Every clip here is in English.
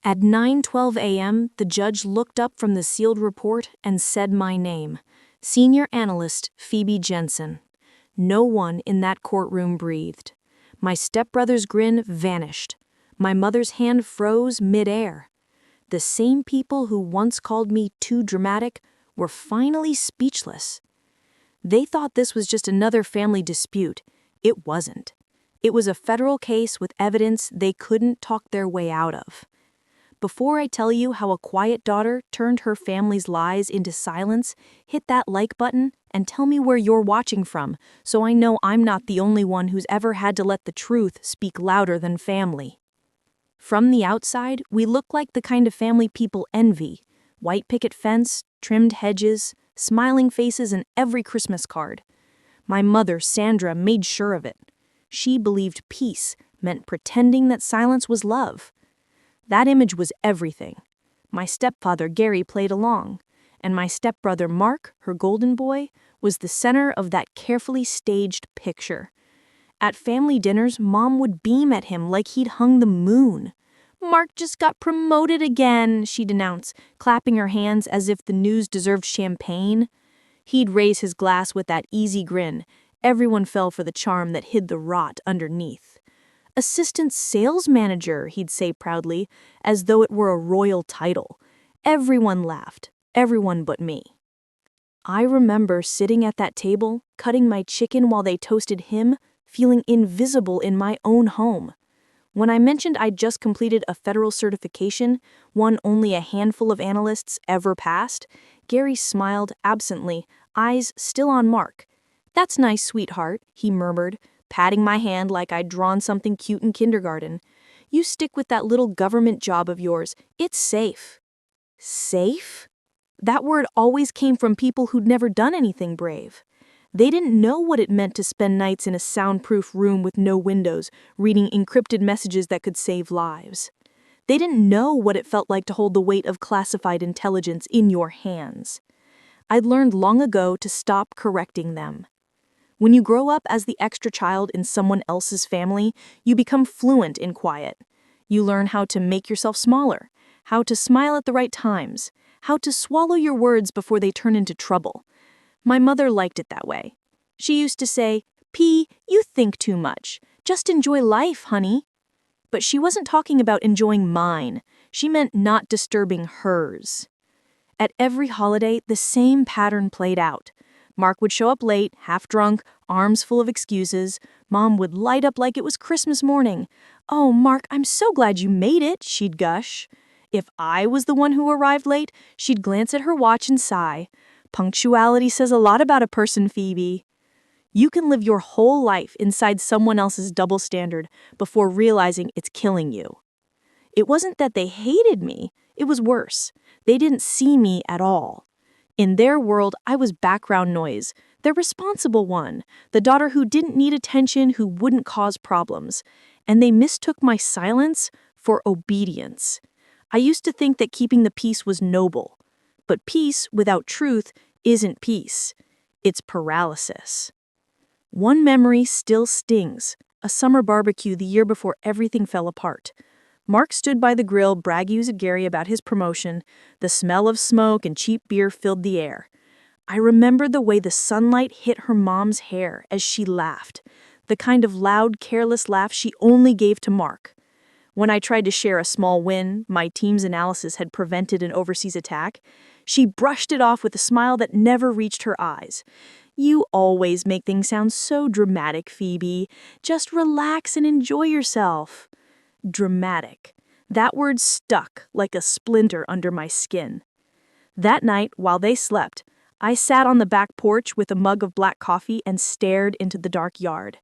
At 9:12 a.m., the judge looked up from the sealed report and said my name, Senior Analyst Phoebe Jensen. No one in that courtroom breathed. My stepbrother's grin vanished. My mother's hand froze mid-air. The same people who once called me too dramatic were finally speechless. They thought this was just another family dispute. It wasn't. It was a federal case with evidence they couldn't talk their way out of. Before I tell you how a quiet daughter turned her family's lies into silence, hit that like button and tell me where you're watching from, so I know I'm not the only one who's ever had to let the truth speak louder than family. From the outside, we look like the kind of family people envy. White picket fence, trimmed hedges, smiling faces in every Christmas card. My mother, Sandra, made sure of it. She believed peace meant pretending that silence was love. That image was everything. My stepfather, Gary, played along, and my stepbrother, Mark, her golden boy, was the center of that carefully staged picture. At family dinners, Mom would beam at him like he'd hung the moon. "Mark just got promoted again," she'd announce, clapping her hands as if the news deserved champagne. He'd raise his glass with that easy grin. Everyone fell for the charm that hid the rot underneath. "Assistant sales manager," he'd say proudly, as though it were a royal title. Everyone laughed, everyone but me. I remember sitting at that table, cutting my chicken while they toasted him, feeling invisible in my own home. When I mentioned I'd just completed a federal certification, one only a handful of analysts ever passed, Gary smiled absently, eyes still on Mark. "That's nice, sweetheart," he murmured, patting my hand like I'd drawn something cute in kindergarten. "You stick with that little government job of yours. It's safe." Safe? That word always came from people who'd never done anything brave. They didn't know what it meant to spend nights in a soundproof room with no windows, reading encrypted messages that could save lives. They didn't know what it felt like to hold the weight of classified intelligence in your hands. I'd learned long ago to stop correcting them. When you grow up as the extra child in someone else's family, you become fluent in quiet. You learn how to make yourself smaller, how to smile at the right times, how to swallow your words before they turn into trouble. My mother liked it that way. She used to say, "P, you think too much. Just enjoy life, honey." But she wasn't talking about enjoying mine. She meant not disturbing hers. At every holiday, the same pattern played out. Mark would show up late, half drunk, arms full of excuses. Mom would light up like it was Christmas morning. "Oh, Mark, I'm so glad you made it," she'd gush. If I was the one who arrived late, she'd glance at her watch and sigh. "Punctuality says a lot about a person, Phoebe." You can live your whole life inside someone else's double standard before realizing it's killing you. It wasn't that they hated me. It was worse. They didn't see me at all. In their world, I was background noise, the responsible one, the daughter who didn't need attention, who wouldn't cause problems. And they mistook my silence for obedience. I used to think that keeping the peace was noble. But peace without truth isn't peace. It's paralysis. One memory still stings, a summer barbecue the year before everything fell apart. Mark stood by the grill bragging to Gary about his promotion. The smell of smoke and cheap beer filled the air. I remembered the way the sunlight hit her mom's hair as she laughed, the kind of loud, careless laugh she only gave to Mark. When I tried to share a small win my team's analysis had prevented an overseas attack, she brushed it off with a smile that never reached her eyes. "You always make things sound so dramatic, Phoebe. Just relax and enjoy yourself." Dramatic. That word stuck like a splinter under my skin. That night, while they slept, I sat on the back porch with a mug of black coffee and stared into the dark yard.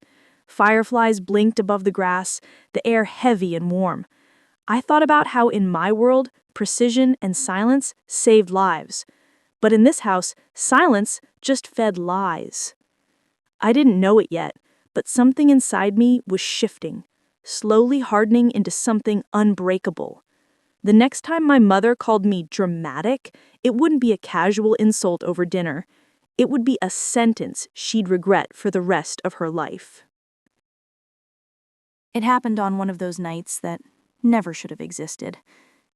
Fireflies blinked above the grass, the air heavy and warm. I thought about how in my world, precision and silence saved lives. But in this house, silence just fed lies. I didn't know it yet, but something inside me was shifting, slowly hardening into something unbreakable. The next time my mother called me dramatic, it wouldn't be a casual insult over dinner. It would be a sentence she'd regret for the rest of her life. It happened on one of those nights that never should have existed.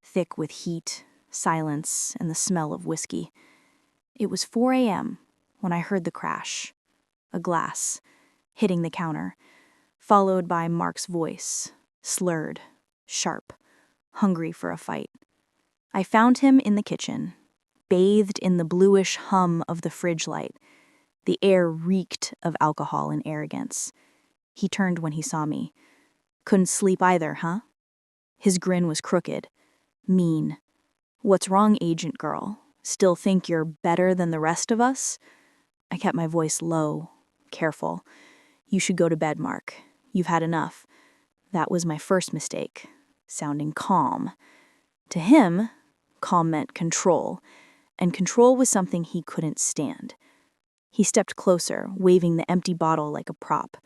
thick with heat, silence, and the smell of whiskey. It was 4 a.m. when I heard the crash, a glass hitting the counter, followed by Mark's voice, slurred, sharp, hungry for a fight. I found him in the kitchen, bathed in the bluish hum of the fridge light. The air reeked of alcohol and arrogance. He turned when he saw me. Couldn't sleep either, huh? His grin was crooked, mean. What's wrong, agent girl? Still think you're better than the rest of us? I kept my voice low, careful. You should go to bed, Mark. You've had enough. That was my first mistake, sounding calm. To him, calm meant control, and control was something he couldn't stand. He stepped closer, waving the empty bottle like a prop.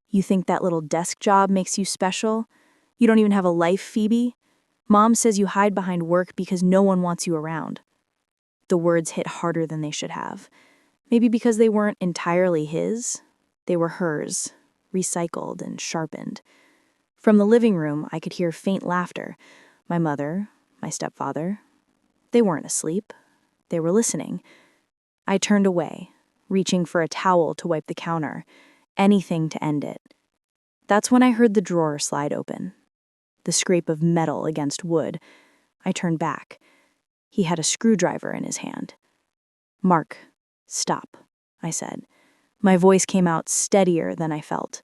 You think that little desk job makes you special? You don't even have a life, Phoebe? Mom says you hide behind work because no one wants you around. The words hit harder than they should have. Maybe because they weren't entirely his. They were hers, recycled and sharpened. From the living room, I could hear faint laughter. My mother, my stepfather. They weren't asleep. They were listening. I turned away, reaching for a towel to wipe the counter, anything to end it. That's when I heard the drawer slide open, the scrape of metal against wood. I turned back. He had a screwdriver in his hand. Mark, stop, I said. My voice came out steadier than I felt.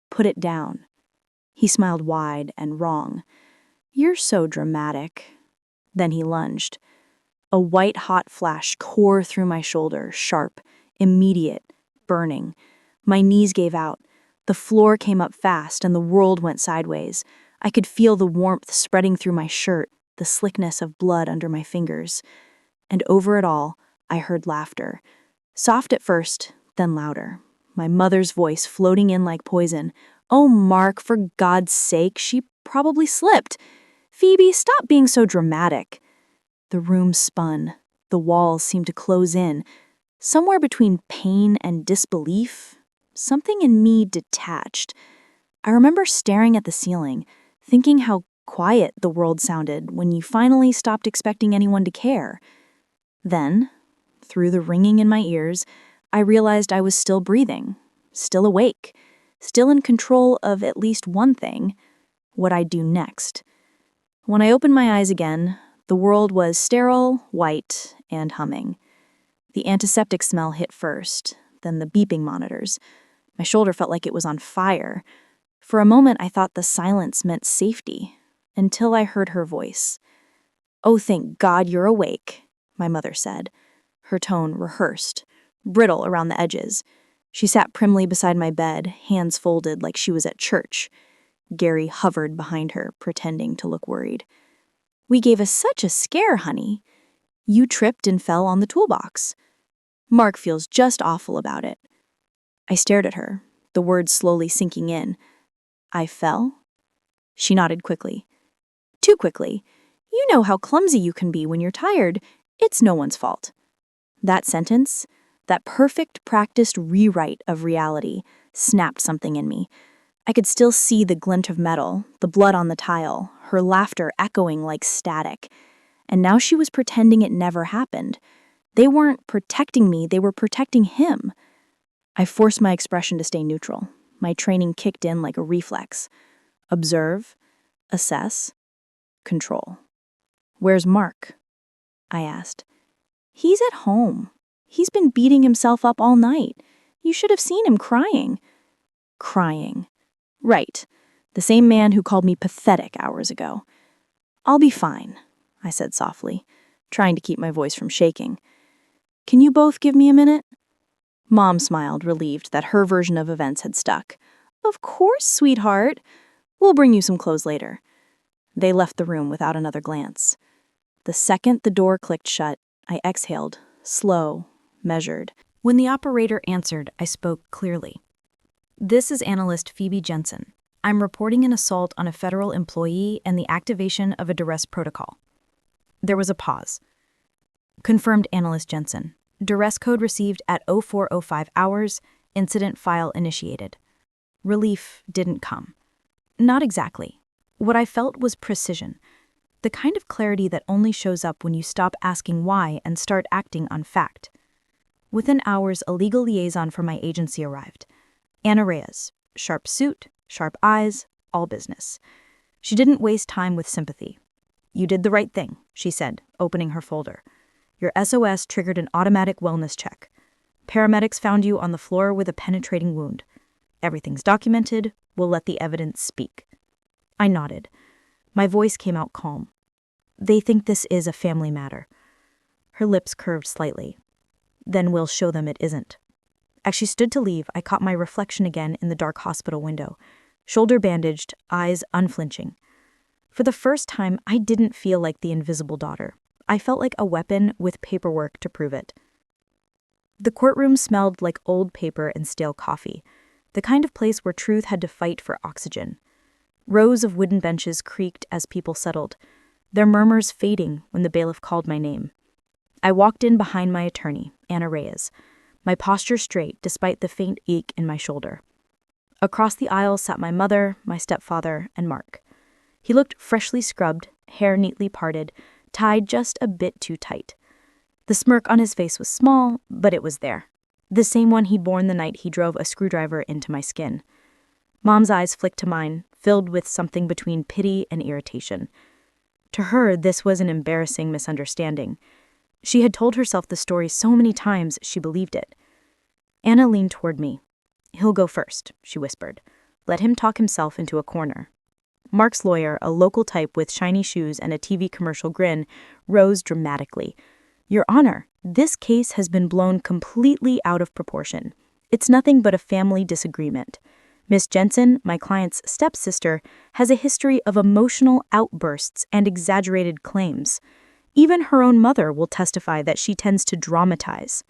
Put it down. He smiled wide and wrong. You're so dramatic. Then he lunged. A white-hot flash tore through my shoulder, sharp, immediate, burning. My knees gave out. The floor came up fast, and the world went sideways. I could feel the warmth spreading through my shirt, the slickness of blood under my fingers. And over it all, I heard laughter. Soft at first, then louder. My mother's voice floating in like poison. Oh, Mark, for God's sake, she probably slipped. Phoebe, stop being so dramatic. The room spun. The walls seemed to close in. Somewhere between pain and disbelief, something in me detached. I remember staring at the ceiling, thinking how quiet the world sounded when you finally stopped expecting anyone to care. Then, through the ringing in my ears, I realized I was still breathing, still awake, still in control of at least one thing, what I'd do next. When I opened my eyes again, the world was sterile, white, and humming. The antiseptic smell hit first, then the beeping monitors. My shoulder felt like it was on fire. For a moment, I thought the silence meant safety, until I heard her voice. Oh, thank God you're awake, my mother said. Her tone rehearsed, brittle around the edges. She sat primly beside my bed, hands folded like she was at church. Gary hovered behind her, pretending to look worried. We gave us such a scare, honey. You tripped and fell on the toolbox. Mark feels just awful about it. I stared at her, the words slowly sinking in. I fell? She nodded quickly. Too quickly. You know how clumsy you can be when you're tired. It's no one's fault. That sentence, that perfect practiced rewrite of reality, snapped something in me. I could still see the glint of metal, the blood on the tile, her laughter echoing like static. And now she was pretending it never happened. They weren't protecting me, they were protecting him. I forced my expression to stay neutral. My training kicked in like a reflex. Observe, assess, control. Where's Mark? I asked. He's at home. He's been beating himself up all night. You should have seen him crying. Crying. Right. The same man who called me pathetic hours ago. I'll be fine, I said softly, trying to keep my voice from shaking. Can you both give me a minute? Mom smiled, relieved that her version of events had stuck. Of course, sweetheart. We'll bring you some clothes later. They left the room without another glance. The second the door clicked shut, I exhaled, slow, measured. When the operator answered, I spoke clearly. This is Analyst Phoebe Jensen. I'm reporting an assault on a federal employee and the activation of a duress protocol. There was a pause. Confirmed, Analyst Jensen. Duress code received at 04:05 hours, incident file initiated. Relief didn't come. Not exactly. What I felt was precision. The kind of clarity that only shows up when you stop asking why and start acting on fact. Within hours, a legal liaison from my agency arrived. Anna Reyes. Sharp suit, sharp eyes, all business. She didn't waste time with sympathy. "You did the right thing," she said, opening her folder. "Your SOS triggered an automatic wellness check. Paramedics found you on the floor with a penetrating wound. Everything's documented. We'll let the evidence speak." I nodded. My voice came out calm. "They think this is a family matter." Her lips curved slightly. "Then we'll show them it isn't." As she stood to leave, I caught my reflection again in the dark hospital window. Shoulder bandaged, eyes unflinching. For the first time, I didn't feel like the invisible daughter. I felt like a weapon with paperwork to prove it. The courtroom smelled like old paper and stale coffee, the kind of place where truth had to fight for oxygen. Rows of wooden benches creaked as people settled, their murmurs fading when the bailiff called my name. I walked in behind my attorney, Anna Reyes, my posture straight despite the faint ache in my shoulder. Across the aisle sat my mother, my stepfather, and Mark. He looked freshly scrubbed, hair neatly parted, tied just a bit too tight. The smirk on his face was small, but it was there. The same one he'd worn the night he drove a screwdriver into my skin. Mom's eyes flicked to mine, filled with something between pity and irritation. To her, this was an embarrassing misunderstanding. She had told herself the story so many times she believed it. Anna leaned toward me. "He'll go first," she whispered. "Let him talk himself into a corner." Mark's lawyer, a local type with shiny shoes and a TV commercial grin, rose dramatically. "Your Honor, this case has been blown completely out of proportion. It's nothing but a family disagreement. Miss Jensen, my client's stepsister, has a history of emotional outbursts and exaggerated claims. Even her own mother will testify that she tends to dramatize."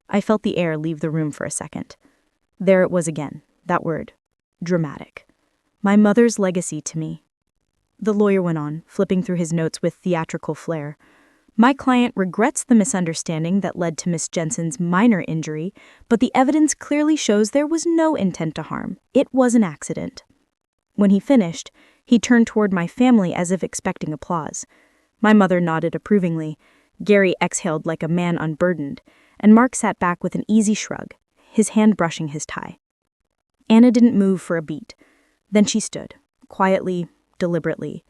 I felt the air leave the room for a second. There it was again, that word, dramatic. My mother's legacy to me. The lawyer went on, flipping through his notes with theatrical flair. "My client regrets the misunderstanding that led to Miss Jensen's minor injury, but the evidence clearly shows there was no intent to harm. It was an accident." When he finished, he turned toward my family as if expecting applause. My mother nodded approvingly. Gary exhaled like a man unburdened, and Mark sat back with an easy shrug, his hand brushing his tie. Anna didn't move for a beat. Then she stood, quietly, deliberately.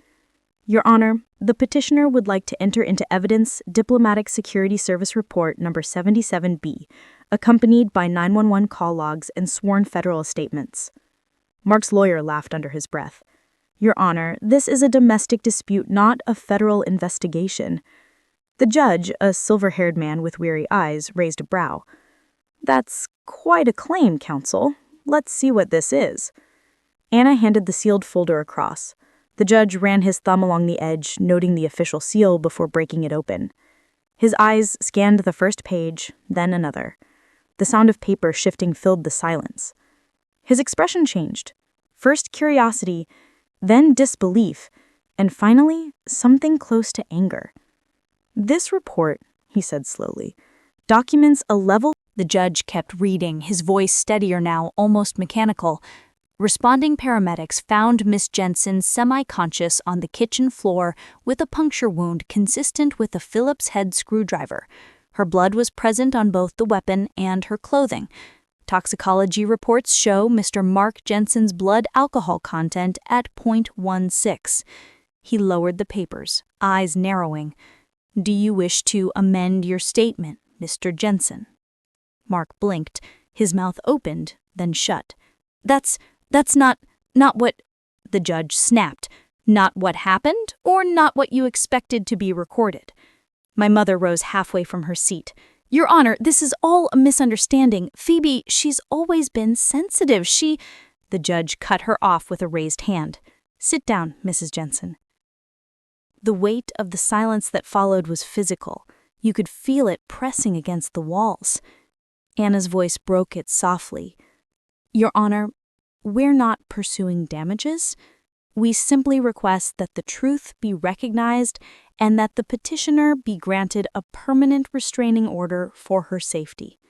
"Your Honor, the petitioner would like to enter into evidence Diplomatic Security Service Report number 77B, accompanied by 911 call logs and sworn federal statements." Mark's lawyer laughed under his breath. "Your Honor, this is a domestic dispute, not a federal investigation." The judge, a silver-haired man with weary eyes, raised a brow. "That's quite a claim, counsel. Let's see what this is." Anna handed the sealed folder across. The judge ran his thumb along the edge, noting the official seal before breaking it open. His eyes scanned the first page, then another. The sound of paper shifting filled the silence. His expression changed. First curiosity, then disbelief, and finally something close to anger. "This report," he said slowly, "documents a level—" The judge kept reading, his voice steadier now, almost mechanical. "Responding paramedics found Miss Jensen semi-conscious on the kitchen floor with a puncture wound consistent with a Phillips head screwdriver. Her blood was present on both the weapon and her clothing. Toxicology reports show Mr. Mark Jensen's blood alcohol content at 0.16. He lowered the papers, eyes narrowing. "Do you wish to amend your statement, Mr. Jensen?" Mark blinked, his mouth opened, then shut. That's not what," the judge snapped. "Not what happened, or not what you expected to be recorded?" My mother rose halfway from her seat. "Your Honor, this is all a misunderstanding. Phoebe, she's always been sensitive. The judge cut her off with a raised hand. "Sit down, Mrs. Jensen." The weight of the silence that followed was physical. You could feel it pressing against the walls. Anna's voice broke it softly. "Your Honor, we're not pursuing damages. We simply request that the truth be recognized and that the petitioner be granted a permanent restraining order for her safety."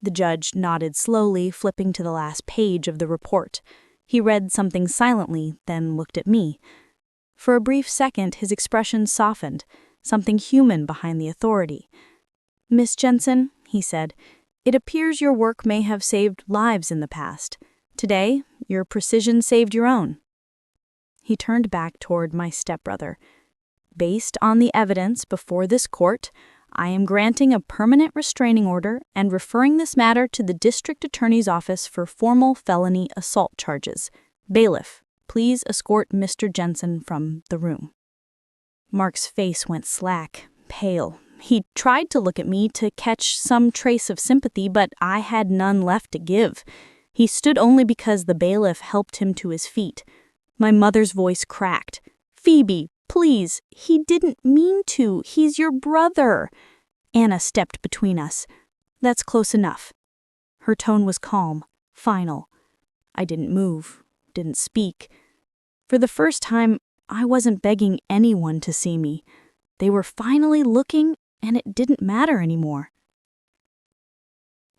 The judge nodded slowly, flipping to the last page of the report. He read something silently, then looked at me. For a brief second, his expression softened, something human behind the authority. "Miss Jensen," he said, "it appears your work may have saved lives in the past. Today, your precision saved your own." He turned back toward my stepbrother. "Based on the evidence before this court, I am granting a permanent restraining order and referring this matter to the district attorney's office for formal felony assault charges. Bailiff, please escort Mr. Jensen from the room." Mark's face went slack, pale. He tried to look at me to catch some trace of sympathy, but I had none left to give. He stood only because the bailiff helped him to his feet. My mother's voice cracked. "Phoebe, please, he didn't mean to. He's your brother." Anna stepped between us. "That's close enough." Her tone was calm, final. I didn't move, didn't speak. For the first time, I wasn't begging anyone to see me. They were finally looking, and it didn't matter anymore.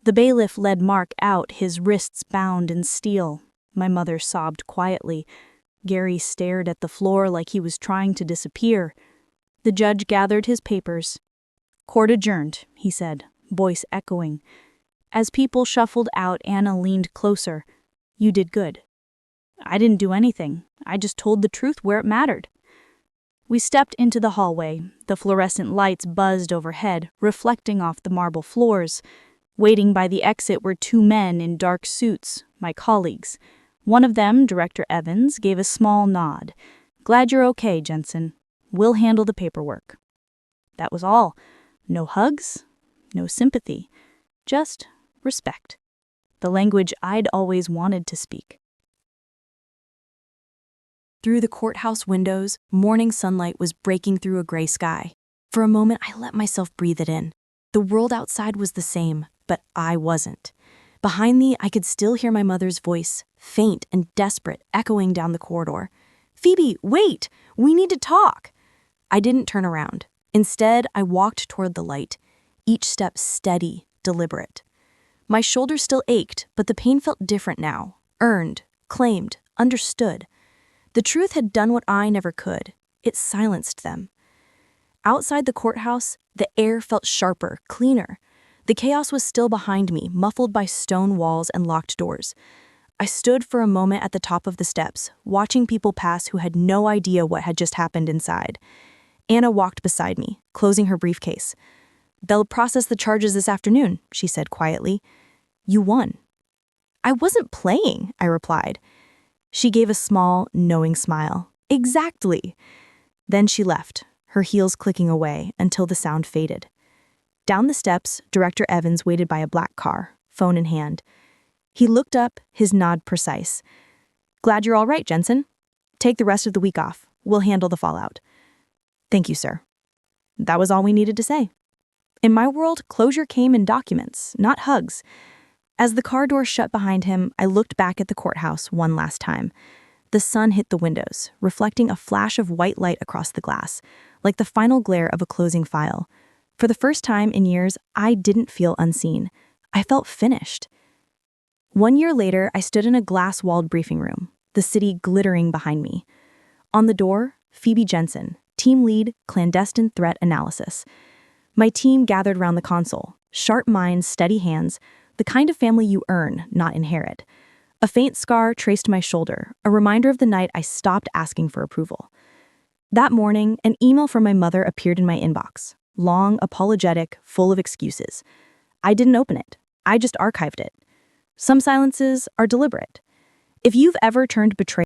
The bailiff led Mark out, his wrists bound in steel. My mother sobbed quietly. Gary stared at the floor like he was trying to disappear. The judge gathered his papers. "Court adjourned," he said, voice echoing. As people shuffled out, Anna leaned closer. "You did good." "I didn't do anything. I just told the truth where it mattered." We stepped into the hallway. The fluorescent lights buzzed overhead, reflecting off the marble floors. Waiting by the exit were two men in dark suits, my colleagues. One of them, Director Evans, gave a small nod. "Glad you're okay, Jensen. We'll handle the paperwork." That was all. No hugs, no sympathy, just respect. The language I'd always wanted to speak. Through the courthouse windows, morning sunlight was breaking through a gray sky. For a moment, I let myself breathe it in. The world outside was the same, but I wasn't. Behind me, I could still hear my mother's voice, faint and desperate, echoing down the corridor. "Phoebe, wait! We need to talk!" I didn't turn around. Instead, I walked toward the light, each step steady, deliberate. My shoulders still ached, but the pain felt different now. Earned, claimed, understood. The truth had done what I never could. It silenced them. Outside the courthouse, the air felt sharper, cleaner. The chaos was still behind me, muffled by stone walls and locked doors. I stood for a moment at the top of the steps, watching people pass who had no idea what had just happened inside. Anna walked beside me, closing her briefcase. "They'll process the charges this afternoon," she said quietly. "You won." "I wasn't playing," I replied. She gave a small, knowing smile. "Exactly." Then she left, her heels clicking away until the sound faded. Down the steps, Director Evans waited by a black car, phone in hand. He looked up, his nod precise. "Glad you're all right, Jensen. Take the rest of the week off. We'll handle the fallout." "Thank you, sir." That was all we needed to say. In my world, closure came in documents, not hugs. As the car door shut behind him, I looked back at the courthouse one last time. The sun hit the windows, reflecting a flash of white light across the glass, like the final glare of a closing file. For the first time in years, I didn't feel unseen. I felt finished. 1 year later, I stood in a glass-walled briefing room, the city glittering behind me. On the door, Phoebe Jensen, team lead, clandestine threat analysis. My team gathered round the console, sharp minds, steady hands, the kind of family you earn, not inherit. A faint scar traced my shoulder, a reminder of the night I stopped asking for approval. That morning, an email from my mother appeared in my inbox. Long, apologetic, full of excuses. I didn't open it. I just archived it. Some silences are deliberate. If you've ever turned betrayal